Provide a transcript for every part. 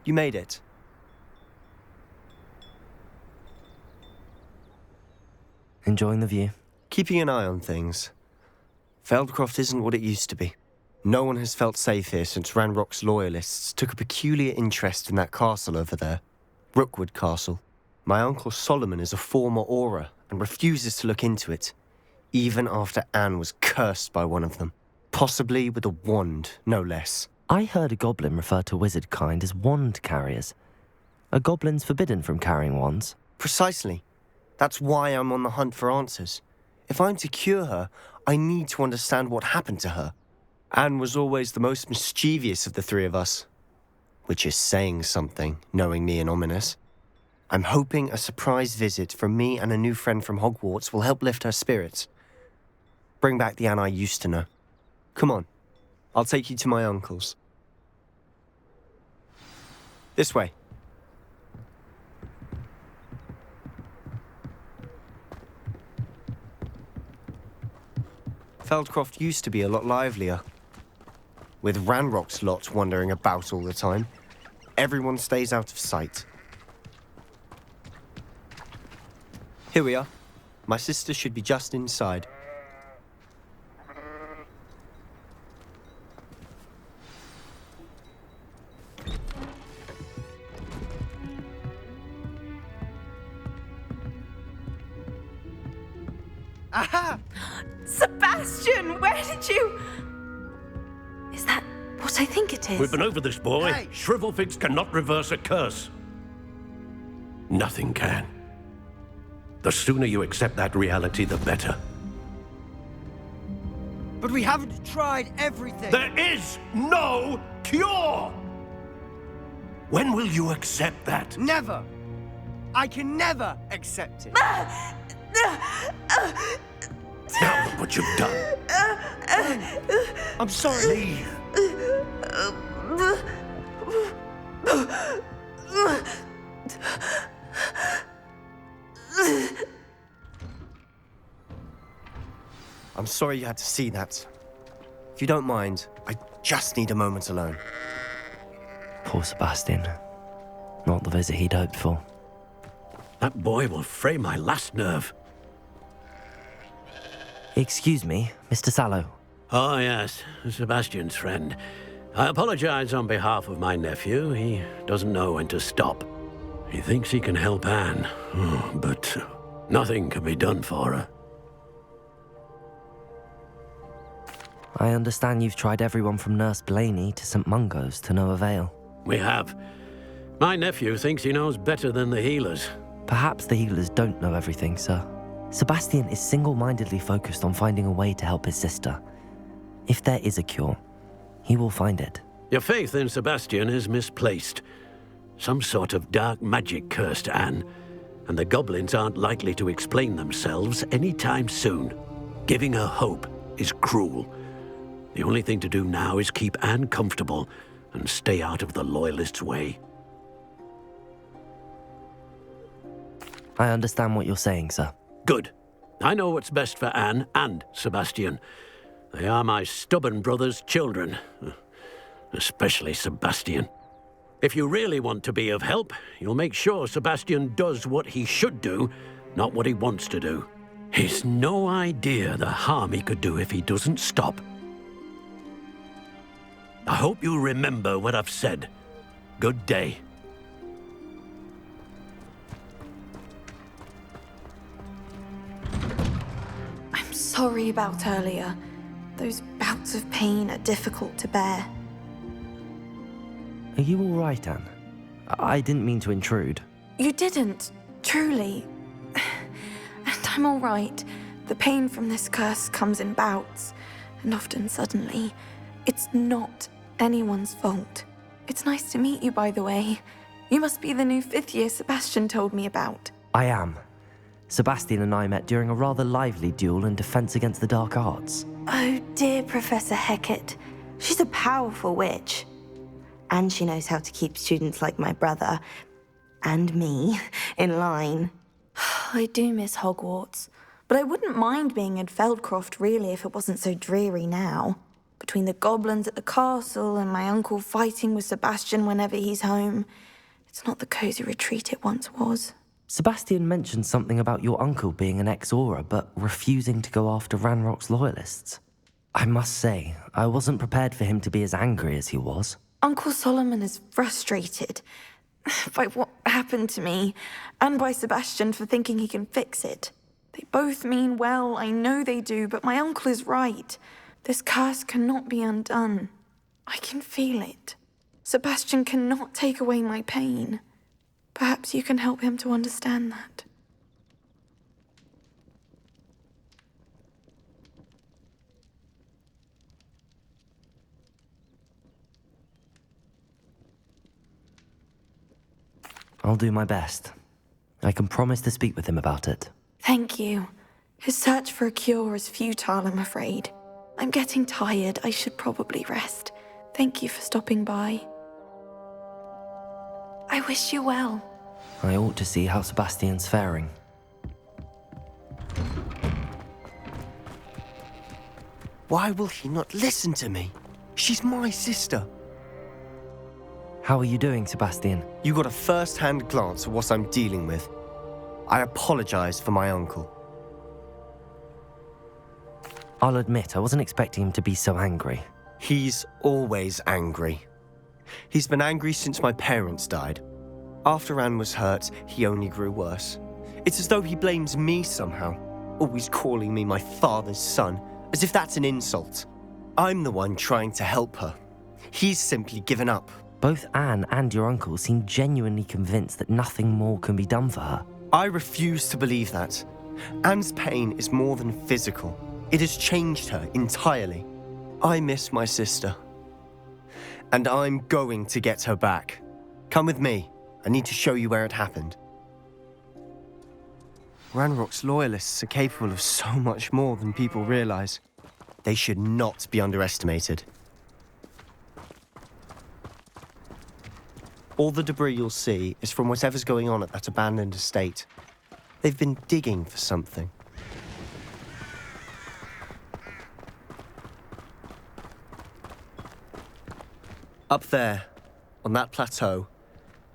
You made it. Enjoying the view? Keeping an eye on things. Felcroft isn't what it used to be. No one has felt safe here since Ranrock's loyalists took a peculiar interest in that castle over there. Rookwood Castle. My uncle Solomon is a former Auror and refuses to look into it, even after Anne was cursed by one of them. Possibly with a wand, no less. I heard a goblin refer to wizard kind as wand carriers. Are goblins forbidden from carrying wands? Precisely. That's why I'm on the hunt for answers. If I'm to cure her, I need to understand what happened to her. Anne was always the most mischievous of the three of us. Which is saying something, knowing me and Ominous. I'm hoping a surprise visit from me and a new friend from Hogwarts will help lift her spirits. Bring back the Anne I used to know. Come on, I'll take you to my uncle's. This way. Felcroft used to be a lot livelier. With Ranrock's lot wandering about all the time, everyone stays out of sight. Here we are. My sister should be just inside. Aha! Sebastian, where did you... Is that what I think it is? We've been over this, boy. Hey! Shrivelfix cannot reverse a curse. Nothing can. The sooner you accept that reality, the better. But we haven't tried everything. There is no cure! When will you accept that? Never. I can never accept it. Now look what you've done. I'm sorry. Leave. I'm sorry you had to see that. If you don't mind, I just need a moment alone. Poor Sebastian. Not the visit he'd hoped for. That boy will fray my last nerve. Excuse me, Mr. Sallow. Oh, yes, Sebastian's friend. I apologize on behalf of my nephew. He doesn't know when to stop. He thinks he can help Anne, but nothing can be done for her. I understand you've tried everyone from Nurse Blaney to St. Mungo's to no avail. We have. My nephew thinks he knows better than the healers. Perhaps the healers don't know everything, sir. Sebastian is single-mindedly focused on finding a way to help his sister. If there is a cure, he will find it. Your faith in Sebastian is misplaced. Some sort of dark magic cursed Anne, and the goblins aren't likely to explain themselves anytime soon. Giving her hope is cruel. The only thing to do now is keep Anne comfortable and stay out of the Loyalists' way. I understand what you're saying, sir. Good. I know what's best for Anne and Sebastian. They are my stubborn brother's children. Especially Sebastian. If you really want to be of help, you'll make sure Sebastian does what he should do, not what he wants to do. He's no idea the harm he could do if he doesn't stop. I hope you'll remember what I've said. Good day. I'm sorry about earlier. Those bouts of pain are difficult to bear. Are you all right, Anne? I didn't mean to intrude. You didn't, truly. And I'm all right. The pain from this curse comes in bouts, and often suddenly. It's not anyone's fault. It's nice to meet you, by the way. You must be the new 5th year Sebastian told me about. I am. Sebastian and I met during a rather lively duel in Defense Against the Dark Arts. Oh, dear Professor Hecat. She's a powerful witch. And she knows how to keep students like my brother, and me, in line. I do miss Hogwarts, but I wouldn't mind being in Felcroft, really, if it wasn't so dreary now. between the goblins at the castle and my uncle fighting with Sebastian whenever he's home. It's not the cozy retreat it once was. Sebastian mentioned something about your uncle being an ex-Auror, but refusing to go after Ranrock's loyalists. I must say, I wasn't prepared for him to be as angry as he was. Uncle Solomon is frustrated by what happened to me, and by Sebastian for thinking he can fix it. They both mean well, I know they do, but my uncle is right. This curse cannot be undone. I can feel it. Sebastian cannot take away my pain. Perhaps you can help him to understand that. I'll do my best. I can promise to speak with him about it. Thank you. His search for a cure is futile, I'm afraid. I'm getting tired. I should probably rest. Thank you for stopping by. I wish you well. I ought to see how Sebastian's faring. Why will he not listen to me? She's my sister. How are you doing, Sebastian? You got a first-hand glance at what I'm dealing with. I apologize for my uncle. I'll admit, I wasn't expecting him to be so angry. He's always angry. He's been angry since my parents died. After Anne was hurt, he only grew worse. It's as though he blames me somehow, always calling me my father's son, as if that's an insult. I'm the one trying to help her. He's simply given up. Both Anne and your uncle seem genuinely convinced that nothing more can be done for her. I refuse to believe that. Anne's pain is more than physical. It has changed her entirely. I miss my sister. And I'm going to get her back. Come with me. I need to show you where it happened. Ranrock's loyalists are capable of so much more than people realize. They should not be underestimated. All the debris you'll see is from whatever's going on at that abandoned estate. They've been digging for something. Up there, on that plateau,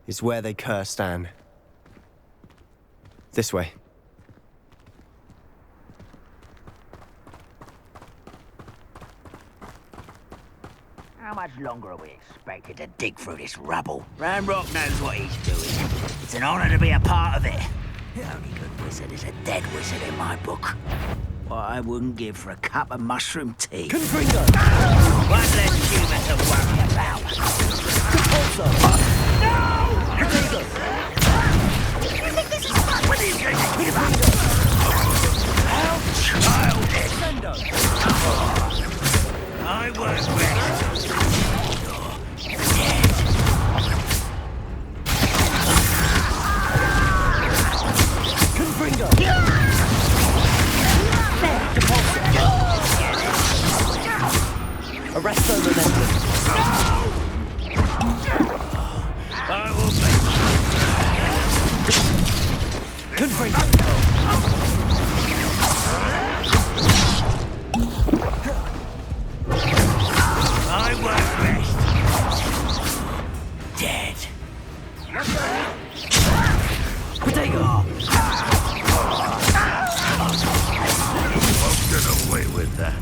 is where they cursed Anne. This way. How much longer are we expected to dig through this rubble? Ranrock knows what he's doing. It's an honor to be a part of it. The only good wizard is a dead wizard in my book. What I wouldn't give for a cup of mushroom tea. Confringo! One less human to worry about. No! Potato! You think this is fun? When are you going to give up? How childish! Sendo! I won't rest. Confringo! Arresto momentum. I will make Confringo! I won't rest. Dead. Potato! Won't get away with that.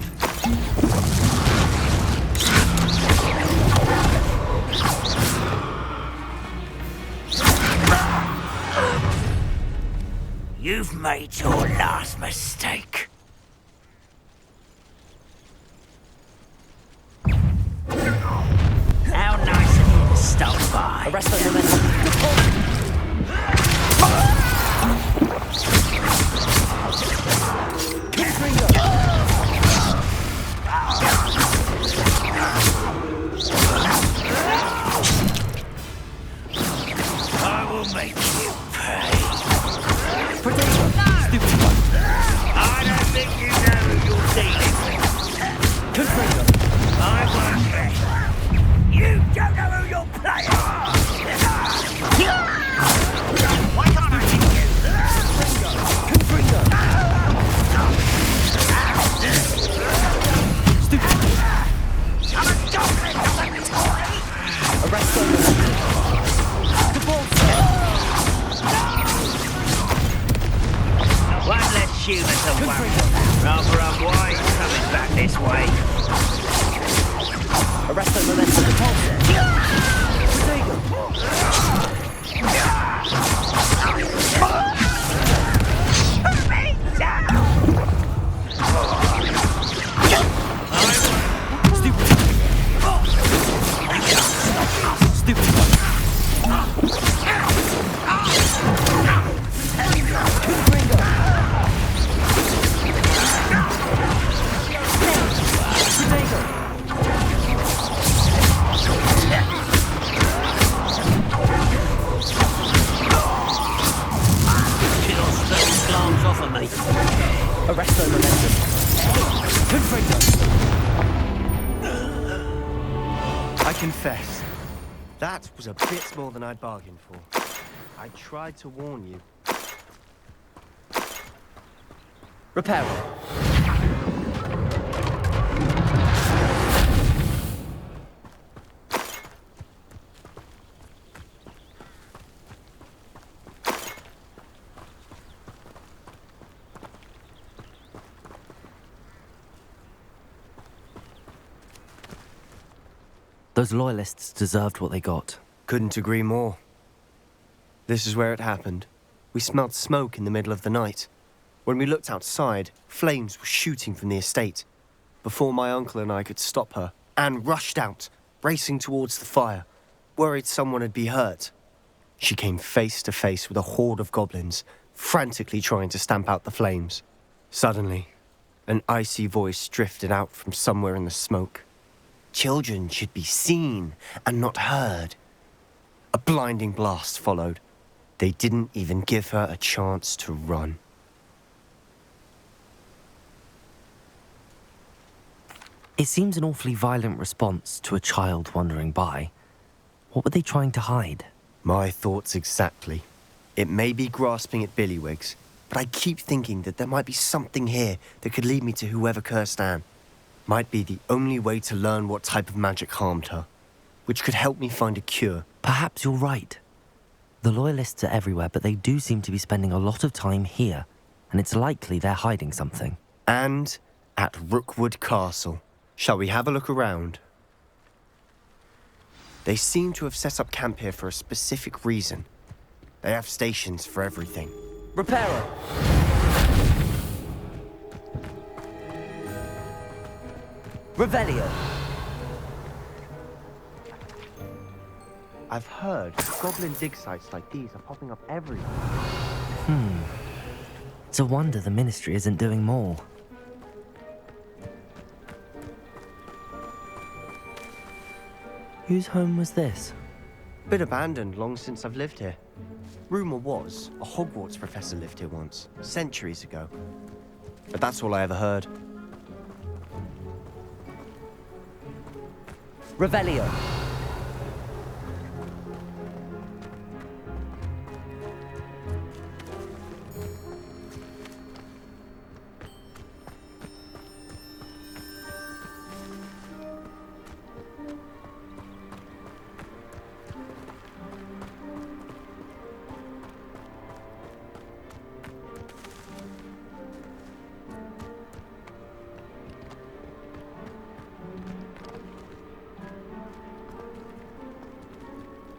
You've made your last mistake. How nice of you to stop by. Arresto momentum. Confringo! I will make you pay. Potato! Stupid one. I don't think you know who you're dealing with. Confringo! I won't rest. You don't know who you're playing. Why can't I hit you? Confringo! Stupid. Arrest the momentum. The ball's set. One less human to worry about. Rather unwise coming back this way. Arrest the momentum. The ball's set. Protego. Arrest the momentum. Confringo. I confess, that was a bit more than I'd bargained for. I tried to warn you. Reparo. Those loyalists deserved what they got. Couldn't agree more. This is where it happened. We smelled smoke in the middle of the night. When we looked outside, flames were shooting from the estate. Before my uncle and I could stop her, Anne rushed out, racing towards the fire, worried someone had been hurt. She came face to face with a horde of goblins, frantically trying to stamp out the flames. Suddenly, an icy voice drifted out from somewhere in the smoke. Children should be seen and not heard. A blinding blast followed. They didn't even give her a chance to run. It seems an awfully violent response to a child wandering by. What were they trying to hide? My thoughts exactly. It may be grasping at Billywigs, but I keep thinking that there might be something here that could lead me to whoever cursed Anne. Might be the only way to learn what type of magic harmed her, which could help me find a cure. Perhaps you're right. The loyalists are everywhere, but they do seem to be spending a lot of time here, and it's likely they're hiding something. And at Rookwood Castle. Shall we have a look around? They seem to have set up camp here for a specific reason. They have stations for everything. Reparo. Revelio. I've heard goblin dig sites like these are popping up everywhere. It's a wonder the Ministry isn't doing more. Whose home was this? Been abandoned long since I've lived here. Rumour was a Hogwarts professor lived here once, centuries ago. But that's all I ever heard. Revelio.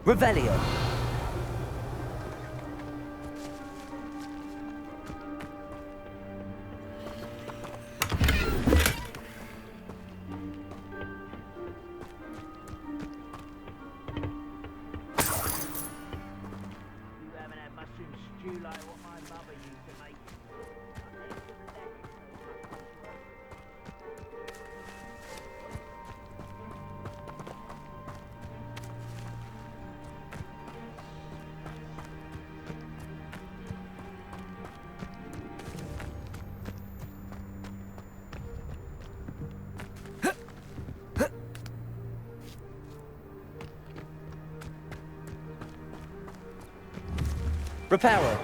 Revelio. You haven't had mushroom stew like what my mother used to make. Reparo.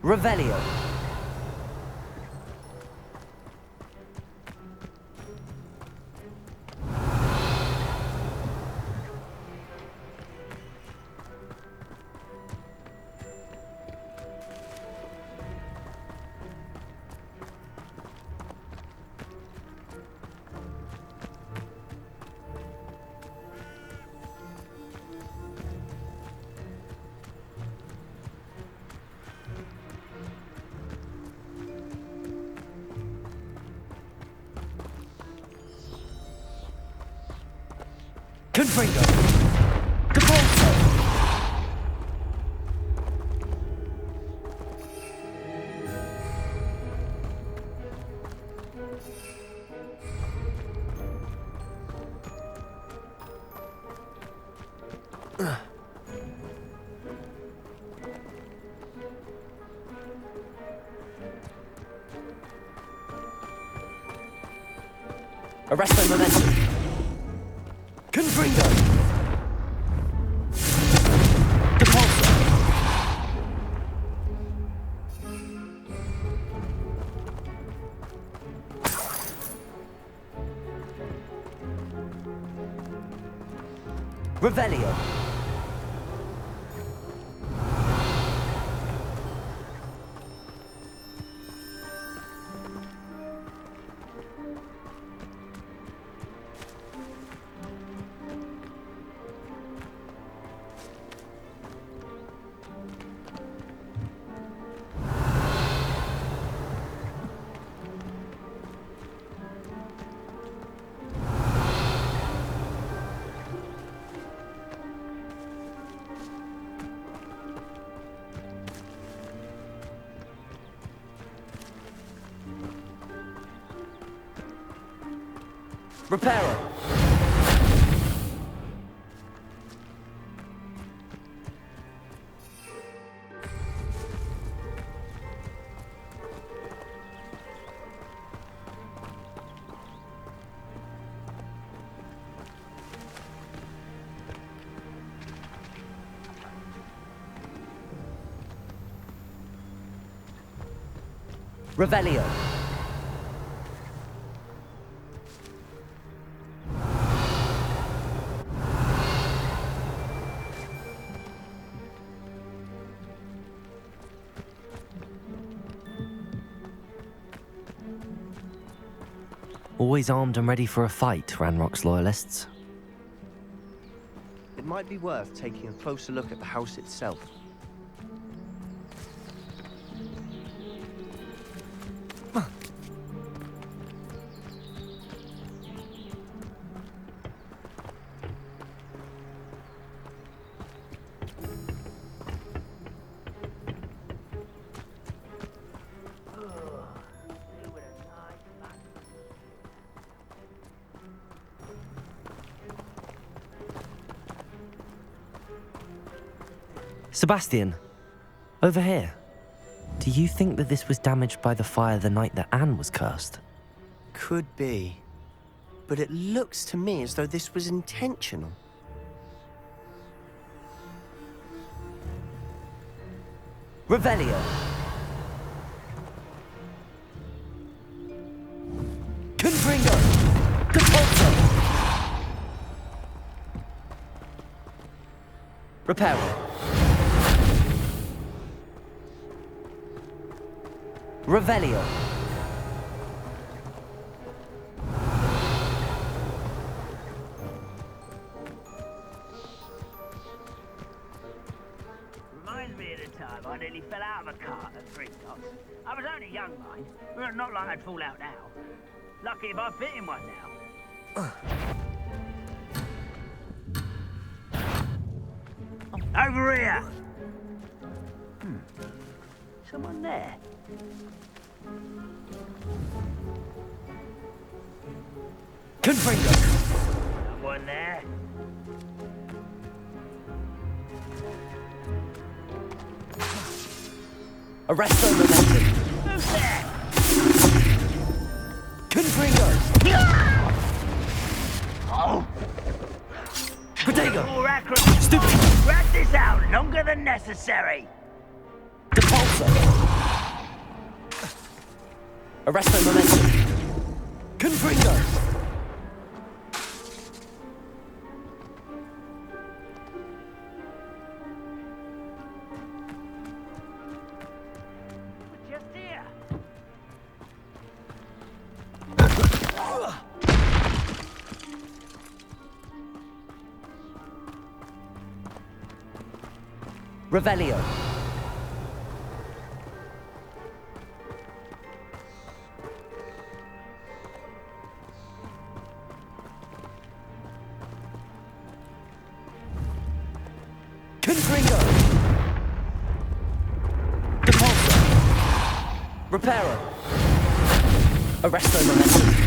Revelio. Confringo. Defaulto. Arresto momentum. Confringo. Depulso. Revelio. Reparo. Revelio. Always armed and ready for a fight, Ranrock's loyalists. It might be worth taking a closer look at the house itself. Sebastian, over here. Do you think that this was damaged by the fire the night that Anne was cursed? Could be. But it looks to me as though this was intentional. Revelio. Confringo. Depulso. Reparo. Revelio. Reminds me of the time I nearly fell out of a cart at Twelfth. I was only young, mind, but not like I'd fall out now. Lucky if I fit in one now. Over here! Someone there? Confringo. Someone there? Arresto momentum. Who's there? Confringo. Oh! Protego. More accurate. Stupid. Drag this out longer than necessary. Depulso. Arresto momentum. Confringo. Just here. Revelio. Confringo. Depulso. Reparo. Arresto momentum.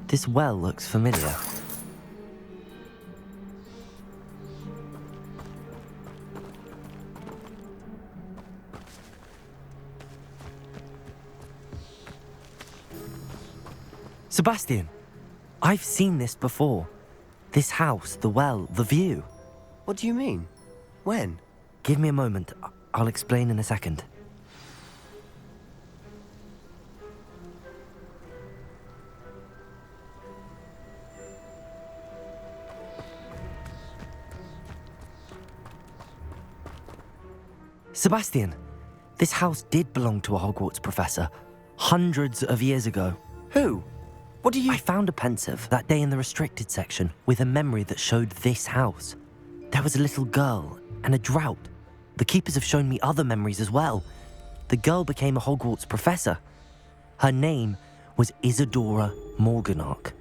This well looks familiar. Sebastian, I've seen this before. This house, the well, the view. What do you mean? When? Give me a moment. I'll explain in a second. Sebastian, this house did belong to a Hogwarts professor, hundreds of years ago. Who? What do you... I found a pensive that day in the restricted section with a memory that showed this house. There was a little girl and a drought. The keepers have shown me other memories as well. The girl became a Hogwarts professor. Her name was Isadora Morganach.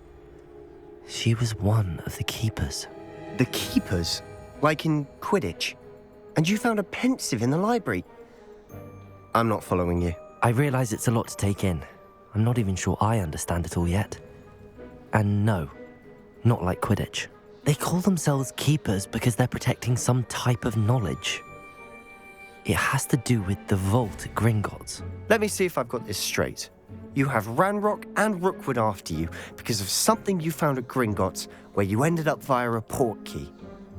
She was one of the keepers. The keepers? Like in Quidditch? And you found a pensive in the library? I'm not following you. I realize it's a lot to take in. I'm not even sure I understand it all yet. And no, not like Quidditch. They call themselves keepers because they're protecting some type of knowledge. It has to do with the vault at Gringotts. Let me see if I've got this straight. You have Ranrock and Rookwood after you because of something you found at Gringotts where you ended up via a port key.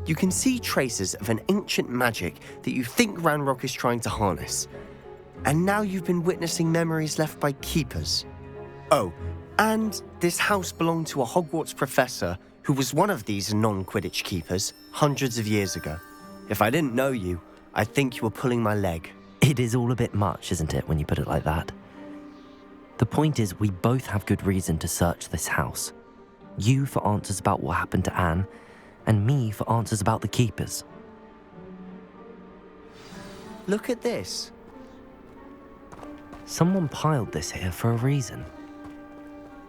You can see traces of an ancient magic that you think Ranrock is trying to harness. And now you've been witnessing memories left by keepers. Oh, and this house belonged to a Hogwarts professor who was one of these non-Quidditch keepers hundreds of years ago. If I didn't know you, I'd think you were pulling my leg. It is all a bit much, isn't it, when you put it like that? The point is, we both have good reason to search this house. You for answers about what happened to Anne, and me for answers about the keepers. Look at this. Someone piled this here for a reason.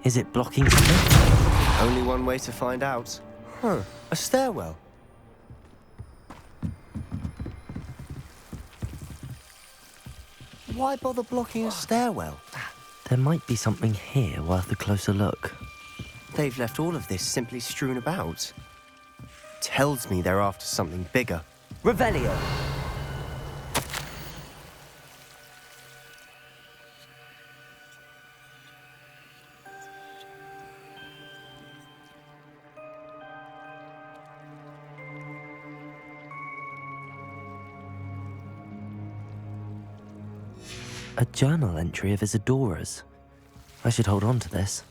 Is it blocking something? Only one way to find out. Huh, a stairwell. Why bother blocking a stairwell? There might be something here worth a closer look. They've left all of this simply strewn about. Tells me they're after something bigger. Revelio. A journal entry of Isadora's. I should hold on to this.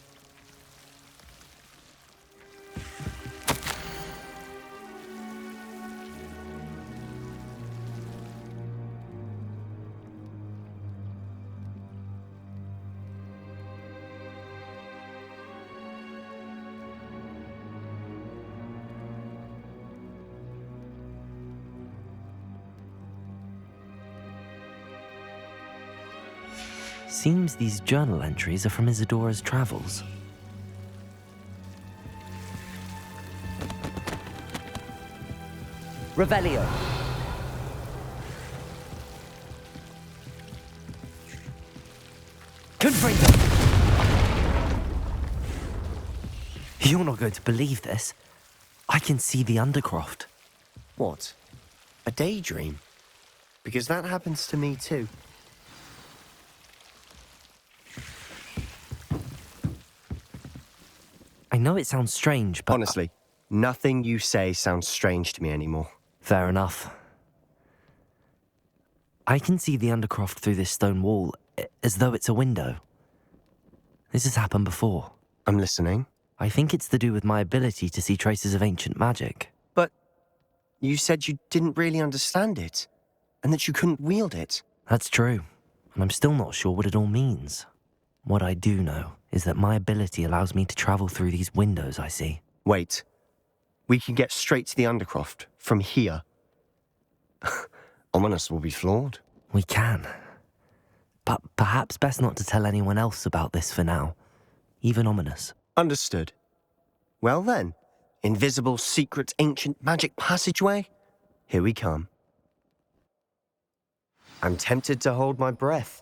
Seems these journal entries are from Isadora's travels. Revelio. You're not going to believe this. I can see the Undercroft. What? A daydream? Because that happens to me too. I know it sounds strange, but... Honestly, nothing you say sounds strange to me anymore. Fair enough. I can see the Undercroft through this stone wall, as though it's a window. This has happened before. I'm listening. I think it's to do with my ability to see traces of ancient magic. But you said you didn't really understand it, and that you couldn't wield it. That's true, and I'm still not sure what it all means. What I do know is that my ability allows me to travel through these windows I see. Wait. We can get straight to the Undercroft from here. Ominous will be floored. We can. But perhaps best not to tell anyone else about this for now. Even Ominous. Understood. Well then, invisible, secret, ancient magic passageway? Here we come. I'm tempted to hold my breath.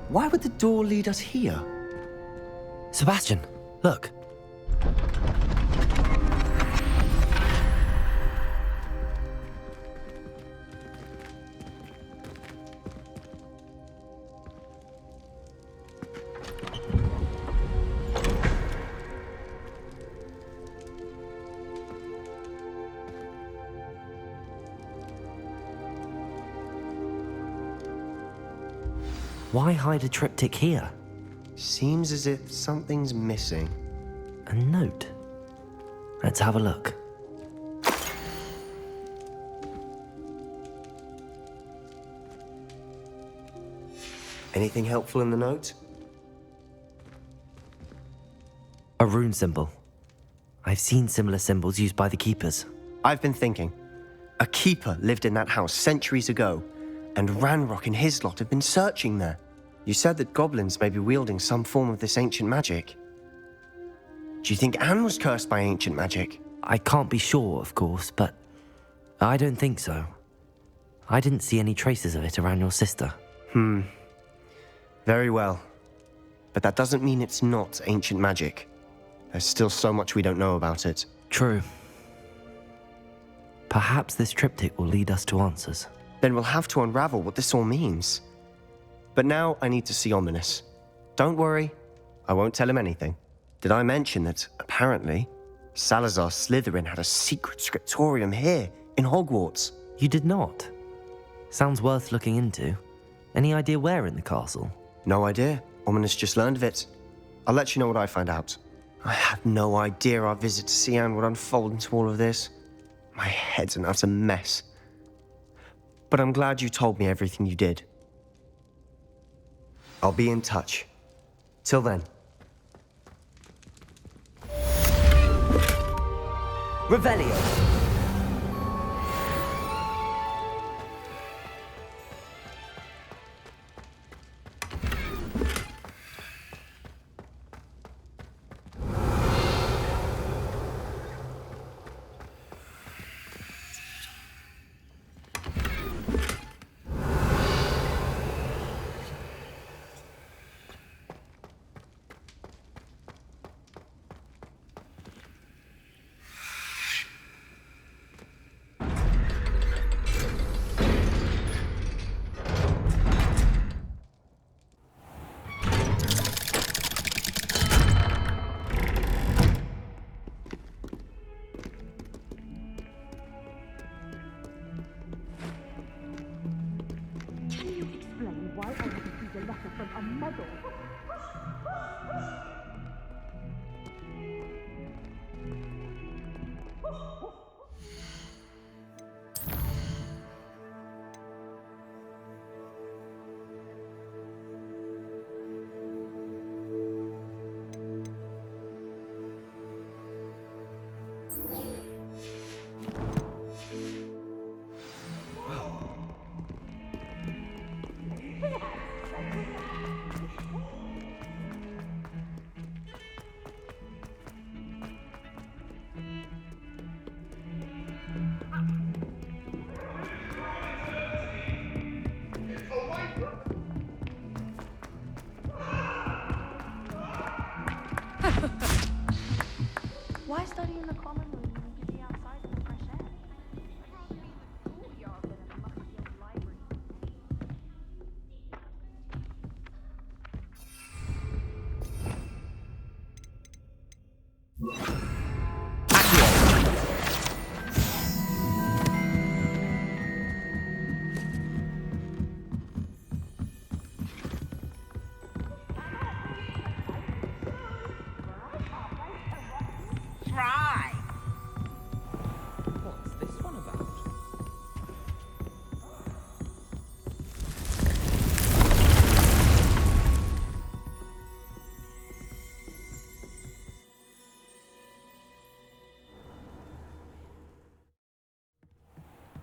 Why would the door lead us here? Sebastian, look. Why hide a triptych here? Seems as if something's missing. A note. Let's have a look. Anything helpful in the note? A rune symbol. I've seen similar symbols used by the keepers. I've been thinking. A keeper lived in that house centuries ago, and Ranrock and his lot have been searching there. You said that goblins may be wielding some form of this ancient magic. Do you think Anne was cursed by ancient magic? I can't be sure, of course, but I don't think so. I didn't see any traces of it around your sister. Very well. But that doesn't mean it's not ancient magic. There's still so much we don't know about it. True. Perhaps this triptych will lead us to answers. Then we'll have to unravel what this all means. But now I need to see Ominous. Don't worry, I won't tell him anything. Did I mention that, apparently, Salazar Slytherin had a secret scriptorium here in Hogwarts? You did not? Sounds worth looking into. Any idea where in the castle? No idea. Ominous just learned of it. I'll let you know what I find out. I had no idea our visit to Sian would unfold into all of this. My head's an utter mess. But I'm glad you told me everything you did. I'll be in touch. Till then. Revelio.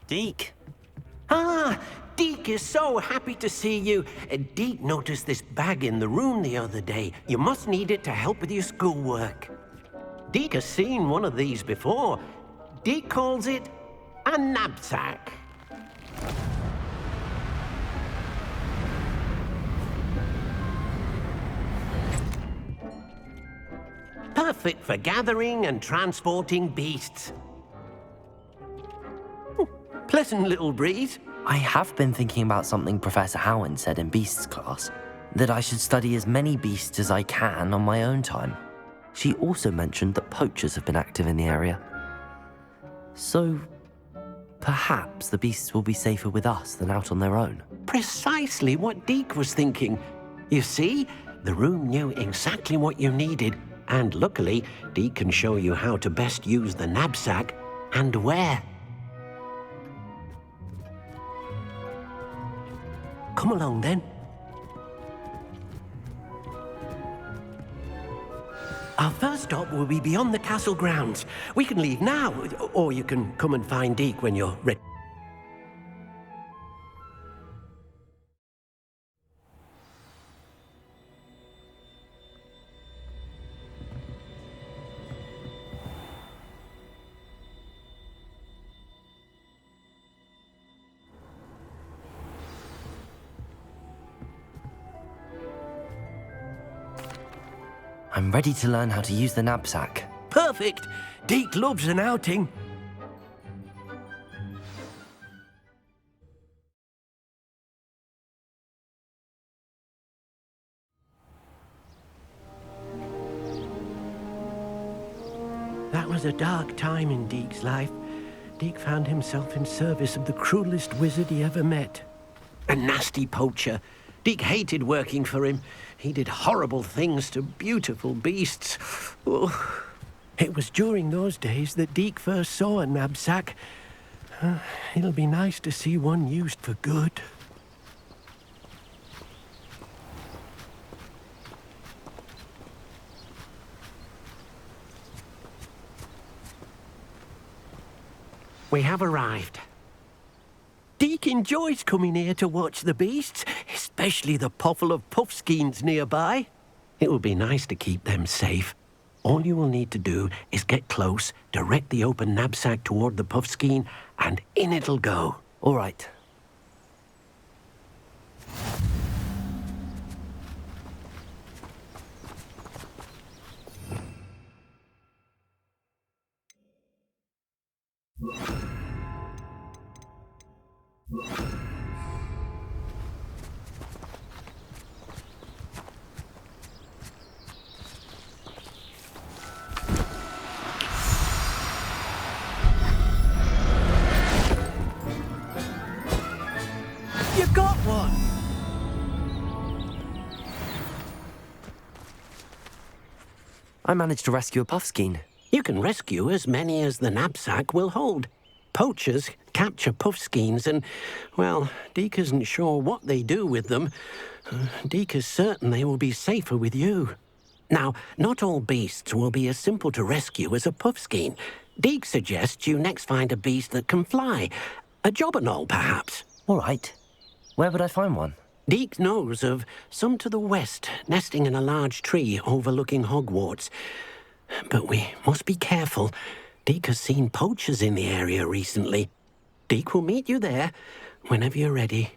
Deke. Ah, Deke is so happy to see you. Deke noticed this bag in the room the other day. You must need it to help with your schoolwork. Deke has seen one of these before. Deke calls it a Nab-Sack. Perfect for gathering and transporting beasts. Pleasant little breeze. I have been thinking about something Professor Howard said in Beasts class, that I should study as many beasts as I can on my own time. She also mentioned that poachers have been active in the area. So, perhaps the beasts will be safer with us than out on their own. Precisely what Deke was thinking. You see, the room knew exactly what you needed, and luckily, Deke can show you how to best use the Nab-Sack and where. Come along then. Our first stop will be beyond the castle grounds. We can leave now, or you can come and find Deke when you're ready. I'm ready to learn how to use the Nab-Sack. Perfect! Deke loves an outing. That was a dark time in Deke's life. Deke found himself in service of the cruelest wizard he ever met. A nasty poacher. Deke hated working for him. He did horrible things to beautiful beasts. Oh. It was during those days that Deke first saw a Nab-Sack. It'll be nice to see one used for good. We have arrived. Deke enjoys coming here to watch the beasts, especially the potful of puffskeins nearby. It will be nice to keep them safe. All you will need to do is get close, direct the open Nab-Sack toward the puffskein, and in it'll go. All right. You got one! I managed to rescue a puffskein. You can rescue as many as the Nab-Sack will hold. Poachers capture puffskeins and, well, Deke isn't sure what they do with them. Deke is certain they will be safer with you. Now, not all beasts will be as simple to rescue as a puffskein. Deke suggests you next find a beast that can fly. A jobberknoll, perhaps. All right. Where would I find one? Deke knows of some to the west, nesting in a large tree overlooking Hogwarts. But we must be careful. Deke has seen poachers in the area recently. Deke will meet you there whenever you're ready.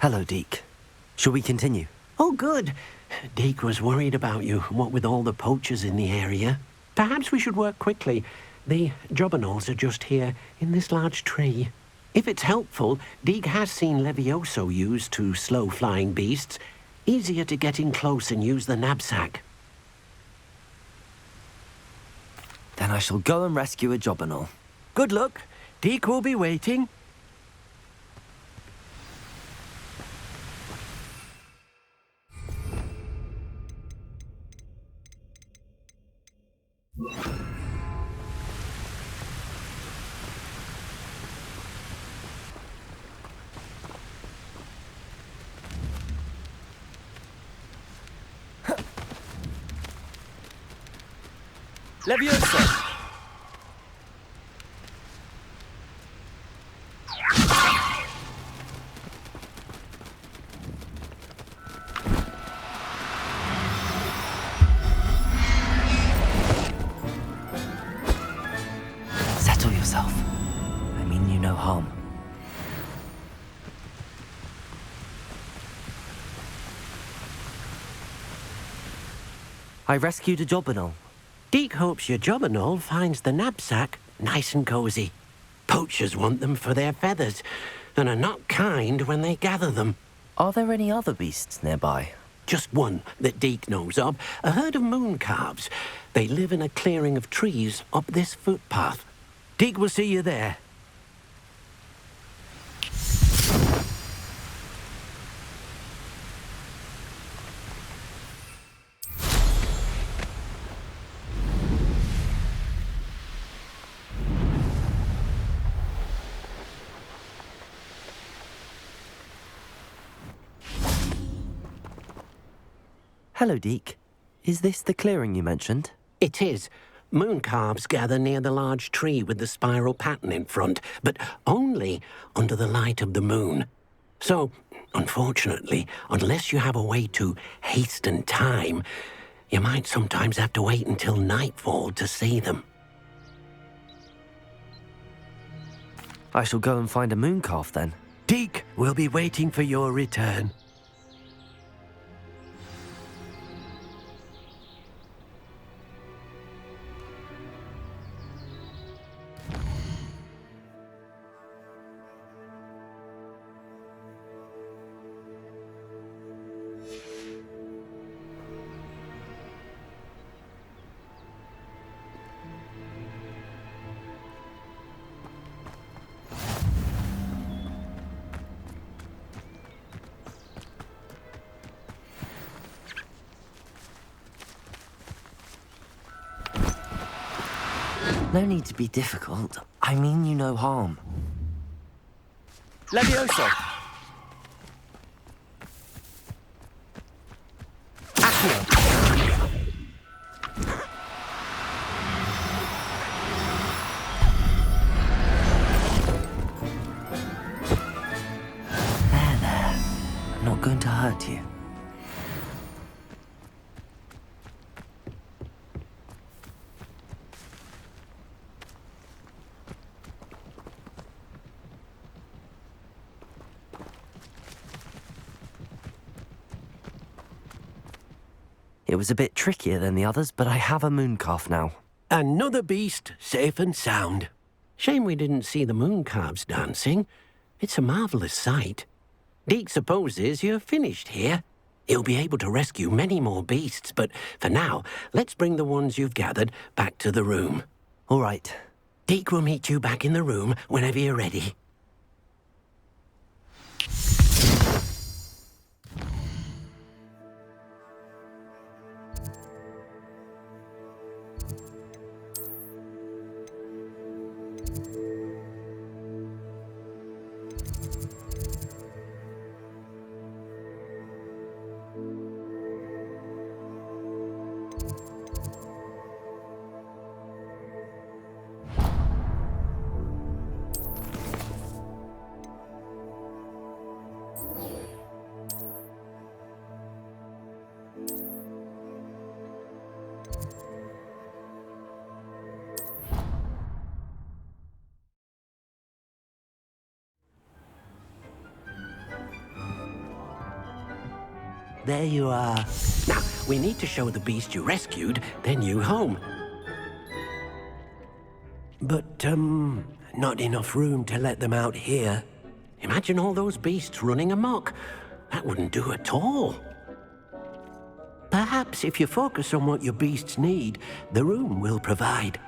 Hello, Deke. Shall we continue? Oh, good. Deke was worried about you, what with all the poachers in the area. Perhaps we should work quickly. The jobberknolls are just here, in this large tree. If it's helpful, Deke has seen Levioso used to slow flying beasts. Easier to get in close and use the Nab-Sack. Then I shall go and rescue a job and all. Good luck. Deke will be waiting. Leviosa! Settle yourself. I mean you no harm. I rescued a job and all. Deke hopes your job and all finds the Nab-Sack nice and cozy. Poachers want them for their feathers, and are not kind when they gather them. Are there any other beasts nearby? Just one that Deke knows of, a herd of moon calves. They live in a clearing of trees up this footpath. Deke will see you there. Hello, Deke. Is this the clearing you mentioned? It is. Moon calves gather near the large tree with the spiral pattern in front, but only under the light of the moon. So, unfortunately, unless you have a way to hasten time, you might sometimes have to wait until nightfall to see them. I shall go and find a moon calf then. Deke will be waiting for your return. No need to be difficult. I mean you no harm. Leviosa! Accio! There. I'm not going to hurt you. It was a bit trickier than the others, but I have a moon calf now. Another beast, safe and sound. Shame we didn't see the moon calves dancing. It's a marvellous sight. Deke supposes you're finished here. He'll be able to rescue many more beasts, but for now, let's bring the ones you've gathered back to the room. All right. Deke will meet you back in the room whenever you're ready. There you are. Now, we need to show the beast you rescued their new home. But, not enough room to let them out here. Imagine all those beasts running amok. That wouldn't do at all. Perhaps if you focus on what your beasts need, the room will provide.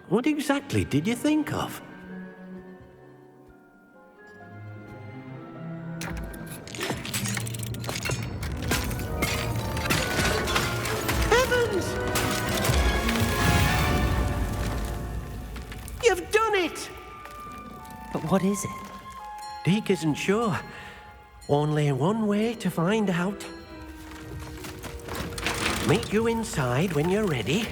What exactly did you think of? Heavens! You've done it! But what is it? Deke isn't sure. Only one way to find out. Meet you inside when you're ready.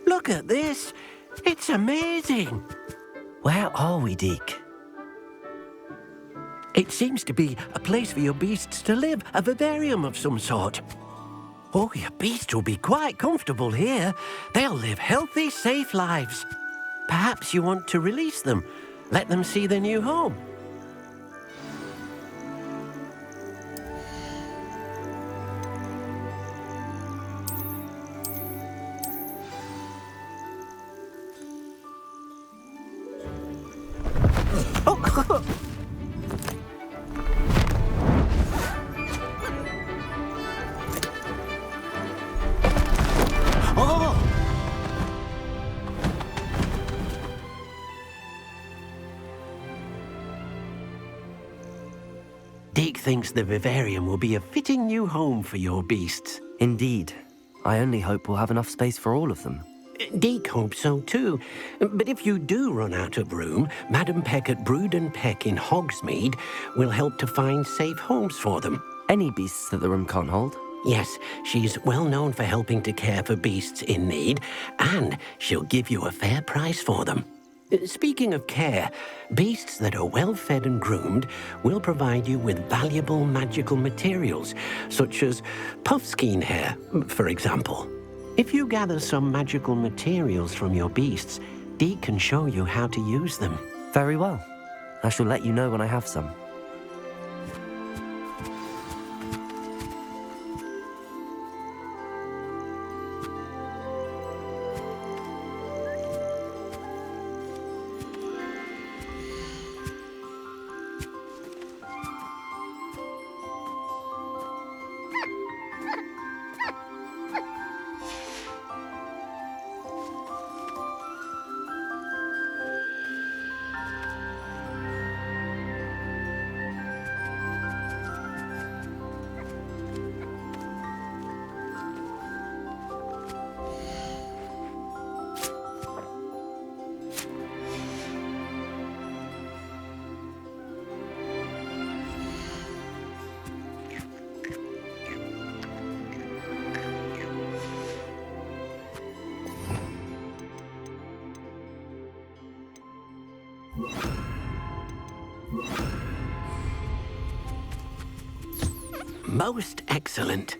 Look at this. It's amazing. Where are we, Deke? It seems to be a place for your beasts to live, a vivarium of some sort. Oh, your beasts will be quite comfortable here. They'll live healthy, safe lives. Perhaps you want to release them, let them see their new home. Deke thinks the vivarium will be a fitting new home for your beasts. Indeed. I only hope we'll have enough space for all of them. Deke hopes so too. But if you do run out of room, Madam Peck at Brood and Peck in Hogsmeade will help to find safe homes for them. Any beasts that the room can't hold? Yes, she's well known for helping to care for beasts in need, and she'll give you a fair price for them. Speaking of care, beasts that are well fed and groomed will provide you with valuable magical materials, such as puffskein hair, for example. If you gather some magical materials from your beasts, Deke can show you how to use them. Very well. I shall let you know when I have some. Most excellent.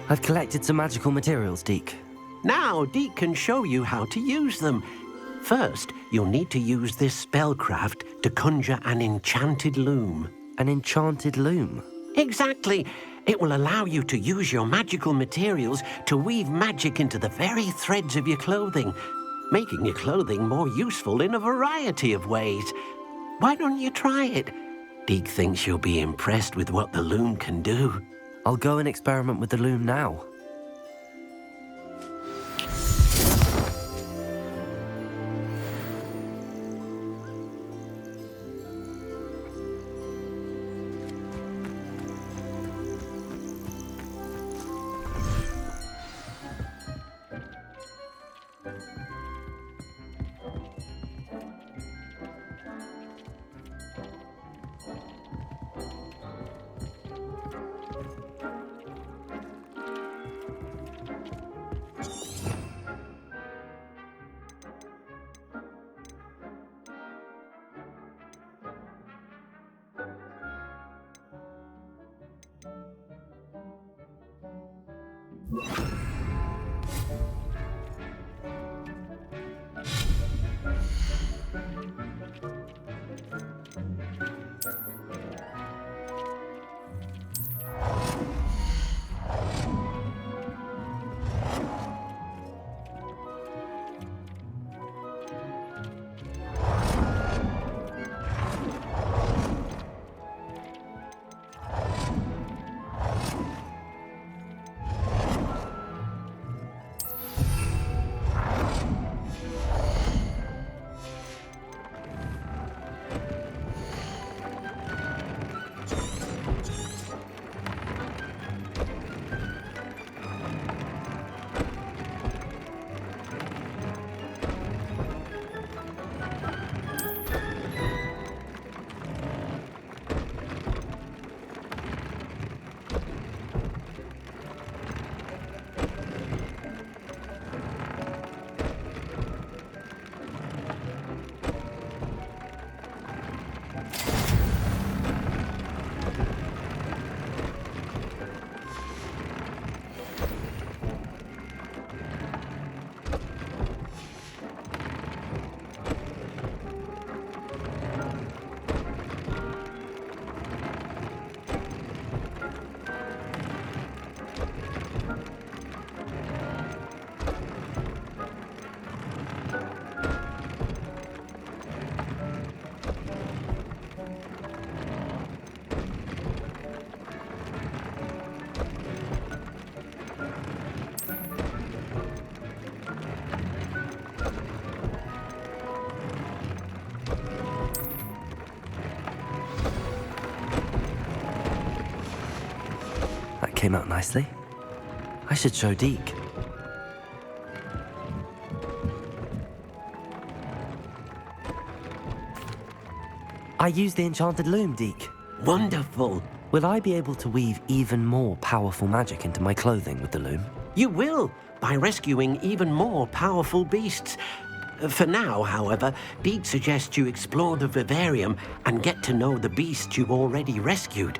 I've collected some magical materials, Deke. Now, Deke can show you how to use them. First, you'll need to use this spellcraft to conjure an enchanted loom. An enchanted loom? Exactly. It will allow you to use your magical materials to weave magic into the very threads of your clothing, making your clothing more useful in a variety of ways. Why don't you try it? Deke thinks you'll be impressed with what the loom can do. I'll go and experiment with the loom now. That came out nicely. I should show Deke. I used the enchanted loom, Deke. Wonderful. Will I be able to weave even more powerful magic into my clothing with the loom? You will, by rescuing even more powerful beasts. For now, however, Deke suggests you explore the vivarium and get to know the beasts you've already rescued.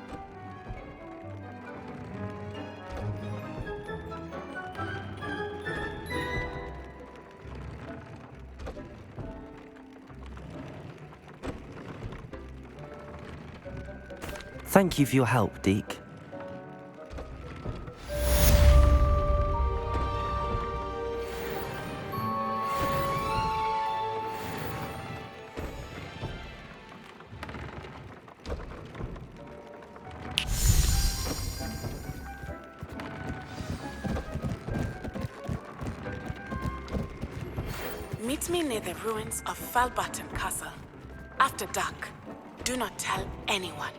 Thank you for your help, Deke. Meet me near the ruins of Falbaton Castle. After dark. Do not tell anyone.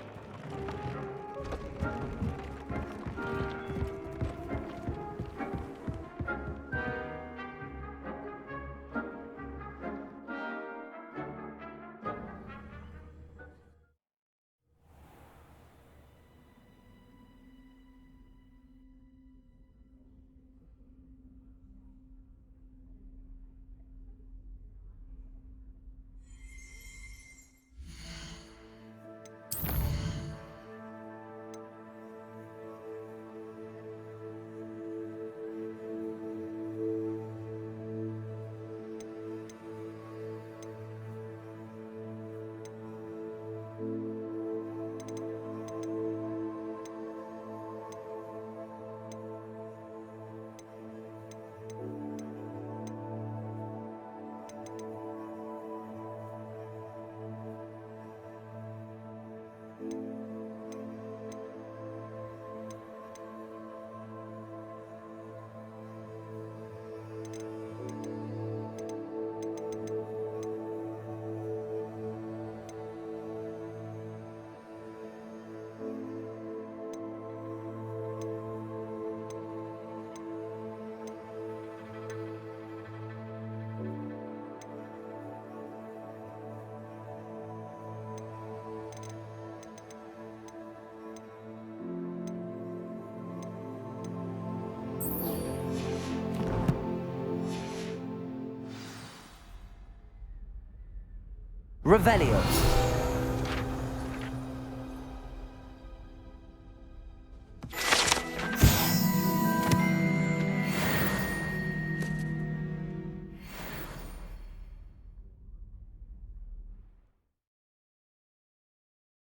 Revelio.